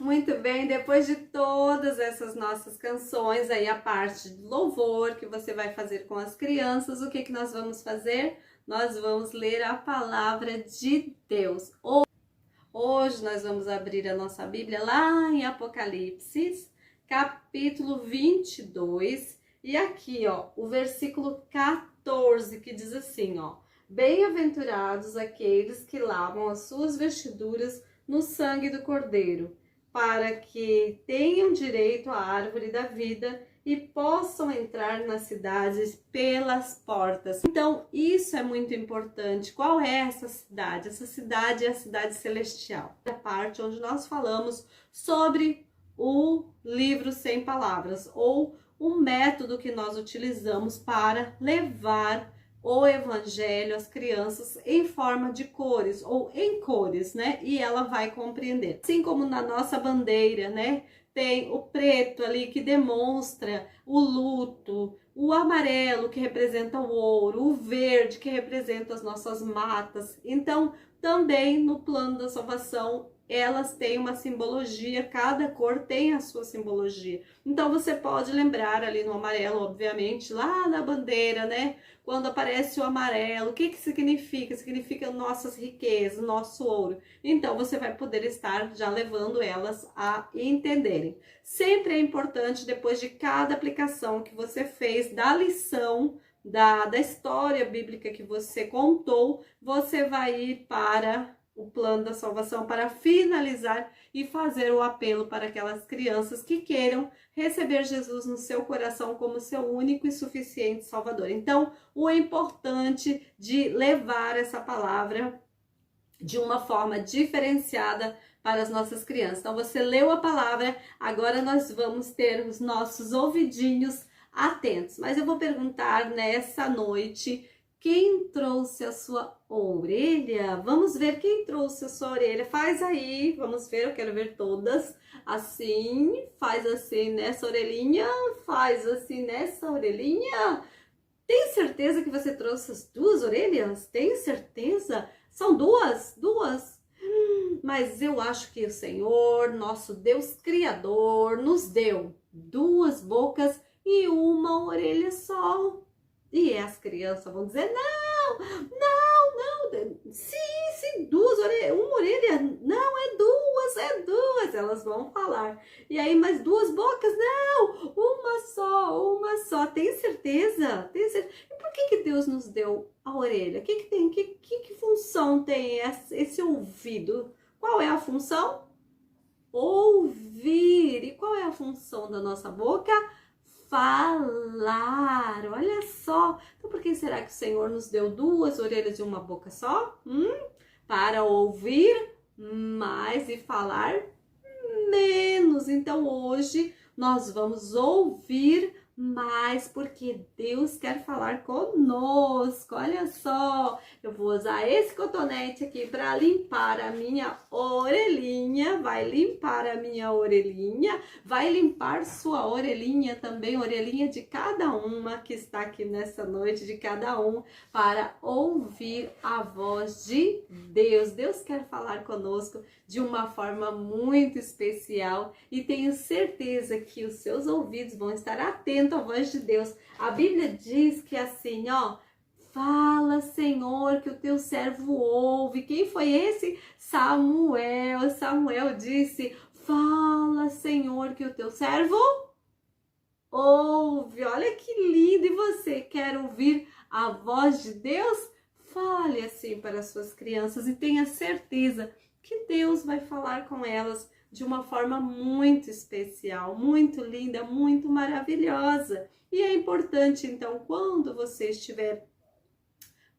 Muito bem, depois de todas essas nossas canções, aí a parte de louvor que você vai fazer com as crianças, o que que nós vamos fazer? Nós vamos ler a palavra de Deus. Hoje nós vamos abrir a nossa Bíblia lá em Apocalipse, capítulo 22, e aqui, ó, o versículo 14, que diz assim, ó: Bem-aventurados aqueles que lavam as suas vestiduras no sangue do Cordeiro, para que tenham direito à árvore da vida e possam entrar nas cidades pelas portas. Então, isso é muito importante. Qual é essa cidade? Essa cidade é a cidade celestial. É a parte onde nós falamos sobre o livro sem palavras, ou o método que nós utilizamos para levar o evangelho às crianças em forma de cores ou em cores, né? E ela vai compreender. Assim como na nossa bandeira, né? Tem o preto ali que demonstra o luto, o amarelo que representa o ouro, o verde que representa as nossas matas. Então, também no plano da salvação, elas têm uma simbologia, cada cor tem a sua simbologia. Então, você pode lembrar ali no amarelo, obviamente, lá na bandeira, né? Quando aparece o amarelo, o que que significa? Significa nossas riquezas, nosso ouro. Então, você vai poder estar já levando elas a entenderem. Sempre é importante, depois de cada aplicação que você fez da lição, da história bíblica que você contou, você vai ir para o plano da salvação para finalizar e fazer o apelo para aquelas crianças que queiram receber Jesus no seu coração como seu único e suficiente Salvador. Então, o importante de levar essa palavra de uma forma diferenciada para as nossas crianças. Então, você leu a palavra, agora nós vamos ter os nossos ouvidinhos atentos. Mas eu vou perguntar nessa noite: quem trouxe a sua orelha? Vamos ver quem trouxe a sua orelha. Faz aí, vamos ver, eu quero ver todas. Assim, faz assim nessa orelhinha, faz assim nessa orelhinha. Tem certeza que você trouxe as duas orelhas? Tem certeza? São duas? Duas? Mas eu acho que o Senhor, nosso Deus Criador, nos deu duas bocas e uma orelha só. E as crianças vão dizer: não, sim, duas orelhas, uma orelha, não, é duas, elas vão falar. E aí, mas duas bocas? Não, uma só, tem certeza? Tem certeza? E por que Deus nos deu a orelha? O que tem, que função tem esse ouvido? Qual é a função? Ouvir. E qual é a função da nossa boca? Falar. Olha só. Então, por que será que o Senhor nos deu duas orelhas e uma boca só? Para ouvir mais e falar menos. Então, hoje nós vamos ouvir mais, porque Deus quer falar conosco. Olha só, eu vou usar esse cotonete aqui para limpar a minha orelhinha. Vai limpar a minha orelhinha, vai limpar sua orelhinha também, orelhinha de cada uma que está aqui nessa noite, de cada um, para ouvir a voz de Deus. Deus quer falar conosco de uma forma muito especial e tenho certeza que os seus ouvidos vão estar atentos à voz de Deus. A Bíblia diz que assim, ó: fala, Senhor, que o teu servo ouve. Quem foi esse? Samuel. Samuel disse: fala, Senhor, que o teu servo ouve. Olha que lindo! E você quer ouvir a voz de Deus? Fale assim para as suas crianças e tenha certeza que Deus vai falar com elas de uma forma muito especial, muito linda, muito maravilhosa. E é importante, então, quando você estiver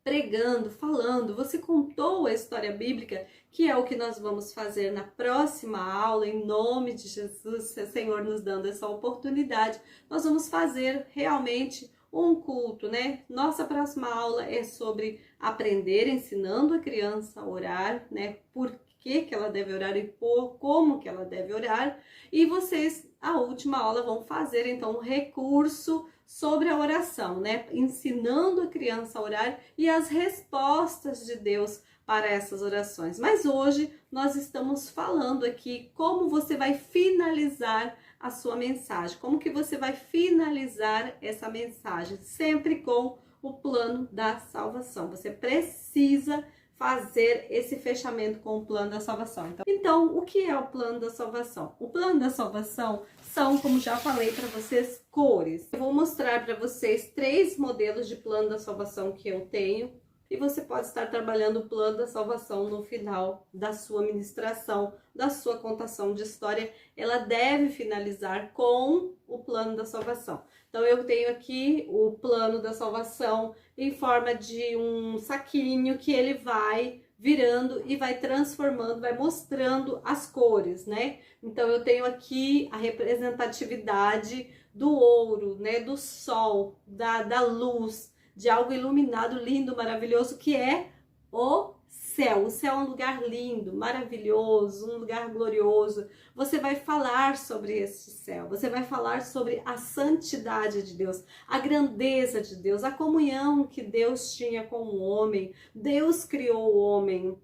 pregando, falando, você contou a história bíblica, que é o que nós vamos fazer na próxima aula, em nome de Jesus, se o Senhor nos dando essa oportunidade, nós vamos fazer realmente um culto, né? Nossa próxima aula é sobre aprender, ensinando a criança a orar, né? Por que ela deve orar e como que ela deve orar. E vocês, a última aula, vão fazer então um recurso sobre a oração, né? Ensinando a criança a orar e as respostas de Deus para essas orações. Mas hoje nós estamos falando aqui como você vai finalizar a sua mensagem, como que você vai finalizar essa mensagem, sempre com o plano da salvação. Você precisa fazer esse fechamento com o plano da salvação. Então, o que é o plano da salvação? O plano da salvação são, como já falei para vocês, cores. Eu vou mostrar para vocês 3 modelos de plano da salvação que eu tenho e você pode estar trabalhando o plano da salvação no final da sua ministração, da sua contação de história. Ela deve finalizar com o plano da salvação. Então, eu tenho aqui o plano da salvação em forma de um saquinho que ele vai virando e vai transformando, vai mostrando as cores, né? Então, eu tenho aqui a representatividade do ouro, né? Do sol, da luz, de algo iluminado, lindo, maravilhoso, que é o céu. O céu é um lugar lindo, maravilhoso, um lugar glorioso. Você vai falar sobre esse céu, você vai falar sobre a santidade de Deus, a grandeza de Deus, a comunhão que Deus tinha com o homem. Deus criou o homem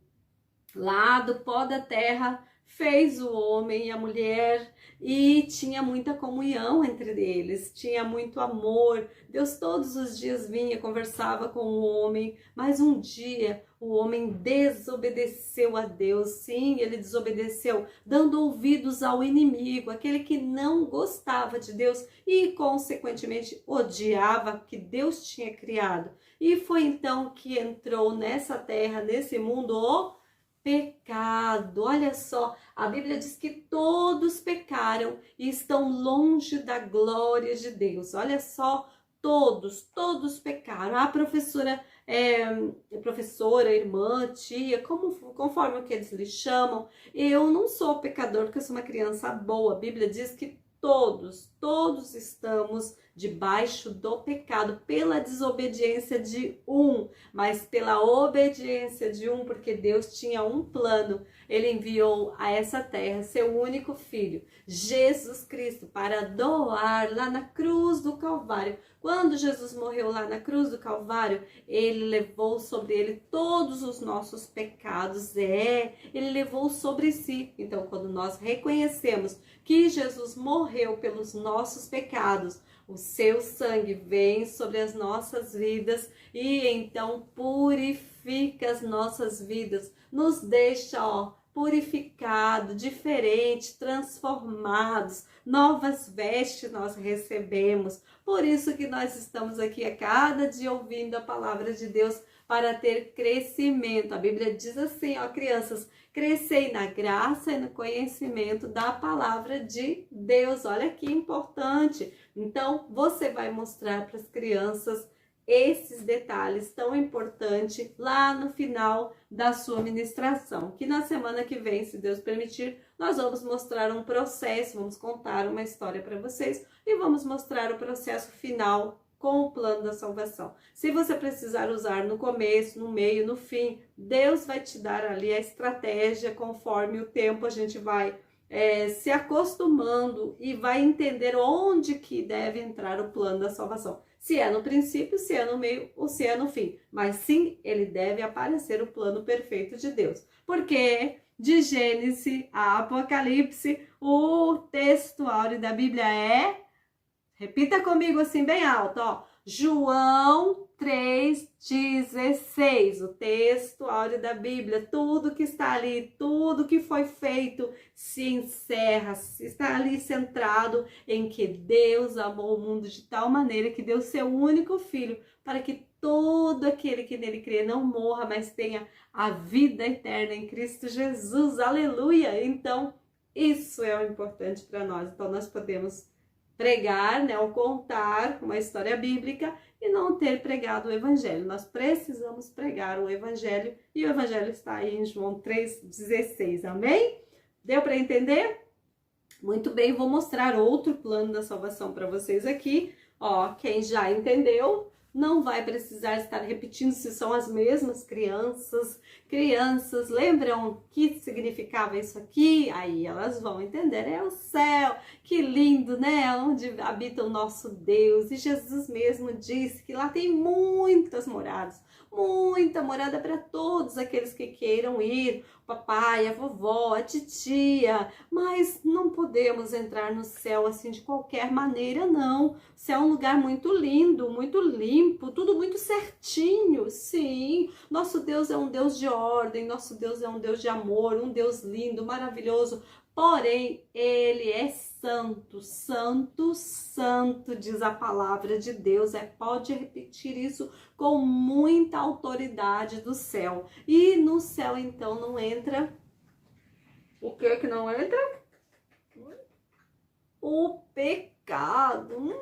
lá do pó da terra, fez o homem e a mulher e tinha muita comunhão entre eles, tinha muito amor. Deus todos os dias vinha, conversava com o homem, mas um dia o homem desobedeceu a Deus. Sim, ele desobedeceu, dando ouvidos ao inimigo, aquele que não gostava de Deus e, consequentemente, odiava que Deus tinha criado. E foi então que entrou nessa terra, nesse mundo, o pecado. Olha só, a Bíblia diz que todos pecaram e estão longe da glória de Deus. Olha só, todos pecaram. A professora, irmã, tia, conforme o que eles lhe chamam. Eu não sou pecador porque eu sou uma criança boa. A Bíblia diz que todos estamos debaixo do pecado pela desobediência de um, mas pela obediência de um, porque Deus tinha um plano. Ele enviou a essa terra seu único filho, Jesus Cristo, para doar lá na cruz do Calvário. Quando Jesus morreu lá na cruz do Calvário, ele levou sobre ele todos os nossos pecados. Ele levou sobre si. Então, quando nós reconhecemos que Jesus morreu pelos nossos pecados, o seu sangue vem sobre as nossas vidas e então purifica as nossas vidas, nos deixa, purificado, diferente, transformados, novas vestes nós recebemos. Por isso que nós estamos aqui a cada dia ouvindo a palavra de Deus para ter crescimento. A Bíblia diz assim, crianças, crescei na graça e no conhecimento da palavra de Deus. Olha que importante. Então, você vai mostrar para as crianças esses detalhes tão importantes lá no final da sua ministração. Que na semana que vem, se Deus permitir, nós vamos mostrar um processo, vamos contar uma história para vocês e vamos mostrar o processo final com o plano da salvação. Se você precisar usar no começo, no meio, no fim, Deus vai te dar ali a estratégia. Conforme o tempo a gente vai se acostumando e vai entender onde que deve entrar o plano da salvação. Se é no princípio, se é no meio ou se é no fim. Mas sim, ele deve aparecer o plano perfeito de Deus. Porque de Gênesis a Apocalipse, o texto áureo da Bíblia é... Repita comigo assim bem alto, João 3,16, o texto áureo da Bíblia. Tudo que está ali, tudo que foi feito se encerra, está ali centrado em que Deus amou o mundo de tal maneira que deu seu único filho para que todo aquele que nele crê não morra, mas tenha a vida eterna em Cristo Jesus. Aleluia! Então, isso é o importante para nós. Então, nós podemos pregar, ou contar uma história bíblica e não ter pregado o evangelho. Nós precisamos pregar o evangelho e o evangelho está aí em João 3,16. Amém? Deu para entender? Muito bem, vou mostrar outro plano da salvação para vocês aqui. Quem já entendeu, não vai precisar estar repetindo se são as mesmas crianças. Crianças, lembram o que significava isso aqui? Aí elas vão entender, é o céu, que lindo, né? Onde habita o nosso Deus. E Jesus mesmo disse que lá tem muitas moradas, muita morada para todos aqueles que queiram ir, o papai, a vovó, a titia, mas não podemos entrar no céu assim de qualquer maneira, não. O céu é um lugar muito lindo, muito limpo, tudo muito certinho, sim. Nosso Deus é um Deus de ordem, nosso Deus é um Deus de amor, um Deus lindo, maravilhoso, porém, Ele é santo, santo, santo, diz a palavra de Deus. Pode repetir isso com muita autoridade do céu. E no céu, então, não entra... O que não entra? O pecado.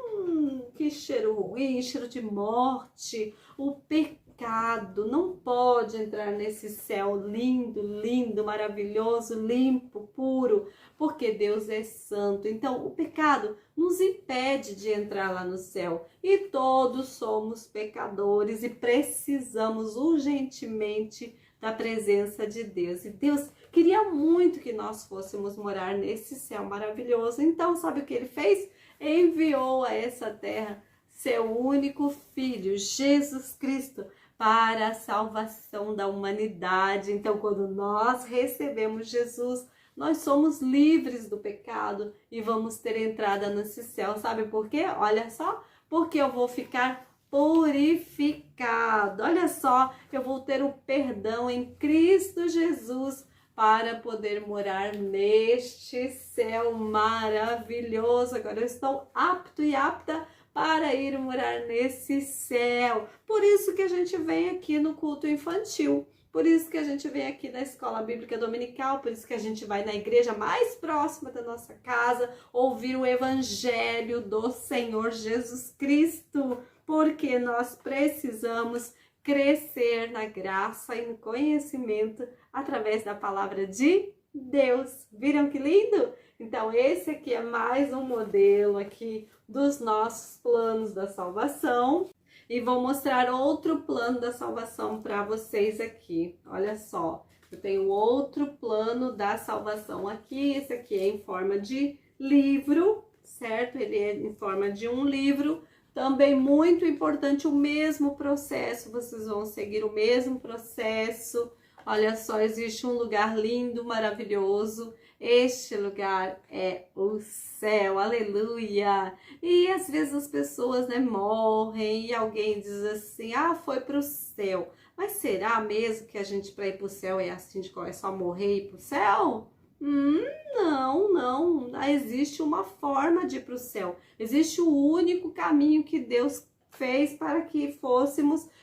Que cheiro ruim, cheiro de morte. O pecado não pode entrar nesse céu lindo, lindo, maravilhoso, limpo, puro, porque Deus é santo. Então, o pecado nos impede de entrar lá no céu. E todos somos pecadores e precisamos urgentemente da presença de Deus. E Deus queria muito que nós fôssemos morar nesse céu maravilhoso. Então, sabe o que Ele fez? Enviou a essa terra seu único Filho, Jesus Cristo, para a salvação da humanidade. Então, quando nós recebemos Jesus, nós somos livres do pecado e vamos ter entrada nesse céu. Sabe por quê? Olha só, porque eu vou ficar purificado. Olha só, eu vou ter o perdão em Cristo Jesus para poder morar neste céu maravilhoso. Agora eu estou apto e apta para ir morar nesse céu. Por isso que a gente vem aqui no culto infantil. Por isso que a gente vem aqui na escola bíblica dominical, por isso que a gente vai na igreja mais próxima da nossa casa, ouvir o evangelho do Senhor Jesus Cristo, porque nós precisamos crescer na graça e no conhecimento através da palavra de Deus. Viram que lindo? Então esse aqui é mais um modelo aqui dos nossos planos da salvação. E vou mostrar outro plano da salvação para vocês aqui. Olha só, eu tenho outro plano da salvação aqui. Esse aqui é em forma de livro, certo? Ele é em forma de um livro. Também muito importante, o mesmo processo. Vocês vão seguir o mesmo processo. Olha só, existe um lugar lindo, maravilhoso. Este lugar é o céu, aleluia! E às vezes as pessoas, né, morrem e alguém diz assim, foi para o céu. Mas será mesmo que a gente para ir para o céu é assim, é só morrer e ir para o céu? Não. Existe uma forma de ir para o céu. Existe o único caminho que Deus fez para que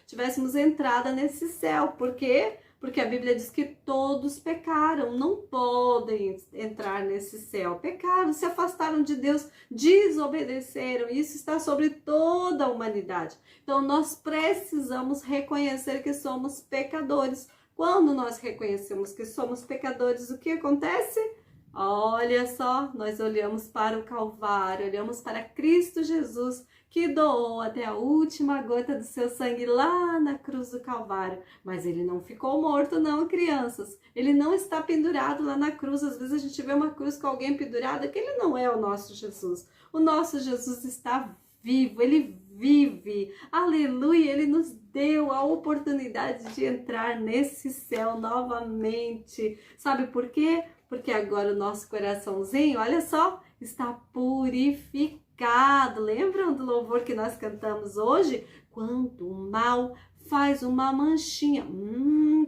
tivéssemos entrada nesse céu. Por quê? Porque a Bíblia diz que todos pecaram, não podem entrar nesse céu. Pecaram, se afastaram de Deus, desobedeceram. Isso está sobre toda a humanidade. Então, nós precisamos reconhecer que somos pecadores. Quando nós reconhecemos que somos pecadores, o que acontece? Olha só, nós olhamos para o Calvário, olhamos para Cristo Jesus, que doou até a última gota do seu sangue lá na cruz do Calvário. Mas ele não ficou morto não, crianças. Ele não está pendurado lá na cruz. Às vezes a gente vê uma cruz com alguém pendurado, que ele não é o nosso Jesus. O nosso Jesus está vivo, ele vive. Aleluia, ele nos deu a oportunidade de entrar nesse céu novamente. Sabe por quê? Porque agora o nosso coraçãozinho, olha só, está purificado. Lembram do louvor que nós cantamos hoje? Quando o mal faz uma manchinha.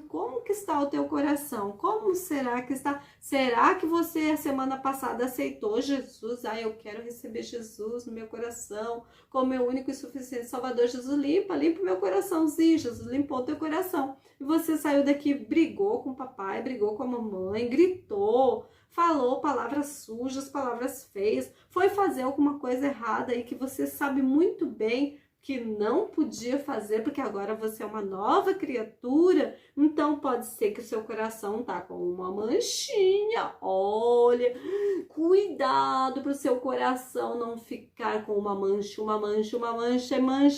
Como que está o teu coração? Como será que está? Será que você a semana passada aceitou Jesus? Eu quero receber Jesus no meu coração como meu único e suficiente Salvador. Jesus, limpa o meu coraçãozinho. Jesus limpou o teu coração. E você saiu daqui, brigou com o papai, brigou com a mamãe, gritou, falou palavras sujas, palavras feias, foi fazer alguma coisa errada aí que você sabe muito bem que não podia fazer, porque agora você é uma nova criatura, então pode ser que o seu coração tá com uma manchinha. Olha, cuidado para o seu coração não ficar com uma mancha,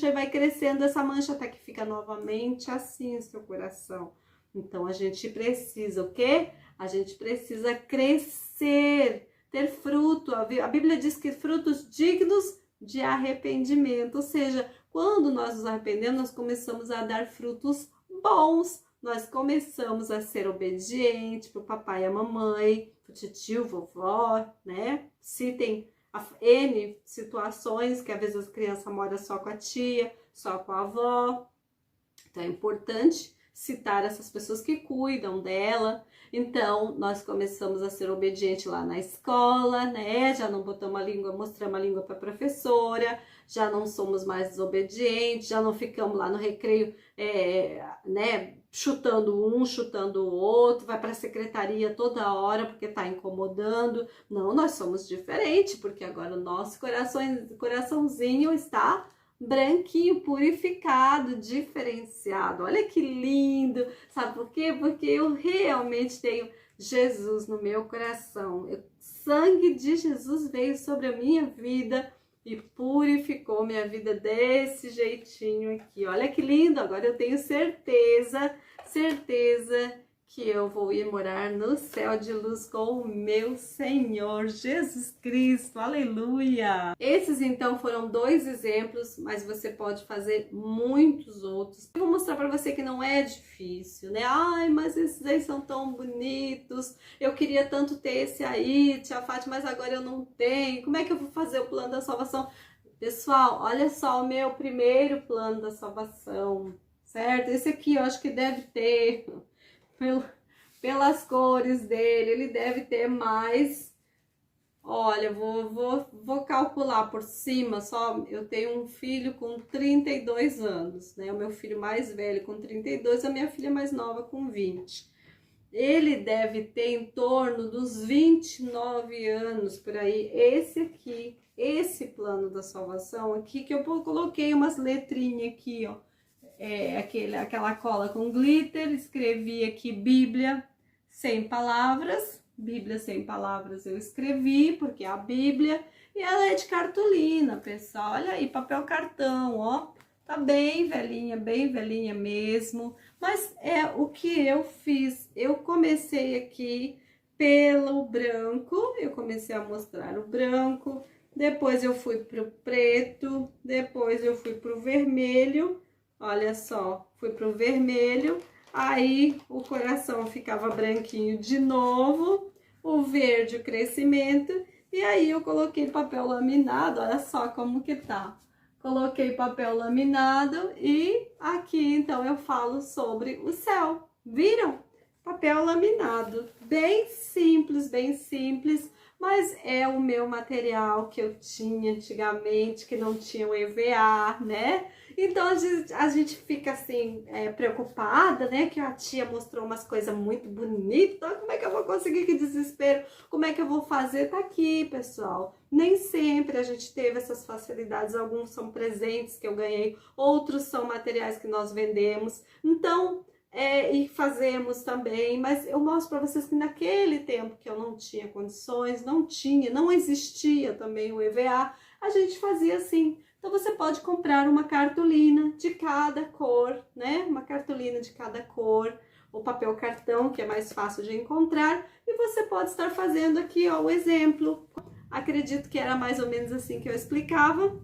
e vai crescendo essa mancha até que fica novamente assim o seu coração. Então a gente precisa o quê? A gente precisa crescer, ter fruto. A Bíblia diz que frutos dignos de arrependimento, ou seja, quando nós nos arrependemos, nós começamos a dar frutos bons, nós começamos a ser obedientes para o papai e a mamãe, para o tio, vovó, né? Se tem N situações que às vezes as crianças moram só com a tia, só com a avó, então é importante citar essas pessoas que cuidam dela. Então, nós começamos a ser obedientes lá na escola, né? Já não botamos a língua, mostramos a língua para a professora, já não somos mais desobedientes, já não ficamos lá no recreio, né? Chutando um, chutando o outro, vai para a secretaria toda hora porque está incomodando. Não, nós somos diferentes, porque agora o nosso coraçãozinho está branquinho, purificado, diferenciado. Olha que lindo! Sabe por quê? Porque eu realmente tenho Jesus no meu coração. O sangue de Jesus veio sobre a minha vida e purificou minha vida desse jeitinho aqui. Olha que lindo! Agora eu tenho certeza que eu vou ir morar no céu de luz com o meu Senhor Jesus Cristo. Aleluia! Esses então foram 2 exemplos, mas você pode fazer muitos outros. Eu vou mostrar para você que não é difícil, né? Ai, mas esses aí são tão bonitos. Eu queria tanto ter esse aí, tia Fátima, mas agora eu não tenho. Como é que eu vou fazer o plano da salvação? Pessoal, olha só o meu primeiro plano da salvação, certo? Esse aqui eu acho que deve ter... pelas cores dele, ele deve ter mais. Olha, vou calcular por cima, só eu tenho um filho com 32 anos, né? O meu filho mais velho com 32, a minha filha mais nova com 20. Ele deve ter em torno dos 29 anos, por aí. Esse aqui, esse plano da salvação aqui, que eu coloquei umas letrinhas aqui, ó. Aquela cola com glitter, escrevi aqui Bíblia sem palavras, Bíblia sem palavras eu escrevi, porque é a Bíblia, e ela é de cartolina, pessoal, olha aí, papel cartão, ó, tá bem velhinha mesmo, mas é o que eu fiz, eu comecei aqui pelo branco, eu comecei a mostrar o branco, depois eu fui pro preto, depois eu fui pro vermelho. Olha só, fui pro vermelho, aí o coração ficava branquinho de novo, o verde o crescimento, e aí eu coloquei papel laminado, olha só como que tá. Coloquei papel laminado e aqui então eu falo sobre o céu, viram? Papel laminado, bem simples, mas é o meu material que eu tinha antigamente, que não tinha o EVA, né? Então a gente fica assim, preocupada, né? Que a tia mostrou umas coisas muito bonitas. Como é que eu vou conseguir? Que desespero! Como é que eu vou fazer? Tá aqui, pessoal. Nem sempre a gente teve essas facilidades. Alguns são presentes que eu ganhei, outros são materiais que nós vendemos. Então, e fazemos também, mas eu mostro para vocês que naquele tempo que eu não tinha condições, não existia também o EVA, a gente fazia assim. Então você pode comprar uma cartolina de cada cor, né? Uma cartolina de cada cor, o papel cartão, que é mais fácil de encontrar, e você pode estar fazendo aqui, ó, o exemplo. Acredito que era mais ou menos assim que eu explicava.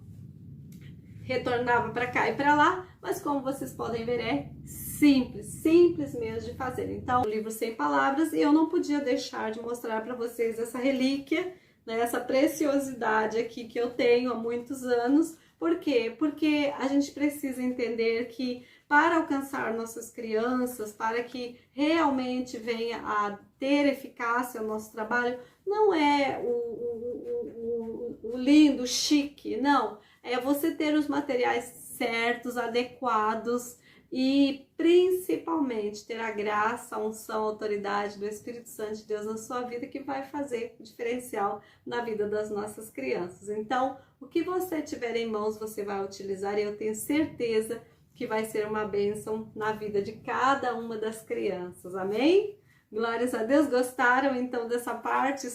Retornava para cá e para lá, mas como vocês podem ver, é simples mesmo de fazer. Então, o livro sem palavras, e eu não podia deixar de mostrar para vocês essa relíquia, né, essa preciosidade aqui que eu tenho há muitos anos. Por quê? Porque a gente precisa entender que para alcançar nossas crianças, para que realmente venha a ter eficácia o nosso trabalho, não é o lindo, chique, não. É você ter os materiais certos, adequados e principalmente ter a graça, a unção, a autoridade do Espírito Santo de Deus na sua vida, que vai fazer o diferencial na vida das nossas crianças. Então, o que você tiver em mãos, você vai utilizar, e eu tenho certeza que vai ser uma bênção na vida de cada uma das crianças. Amém? Glórias a Deus. Gostaram então dessa parte?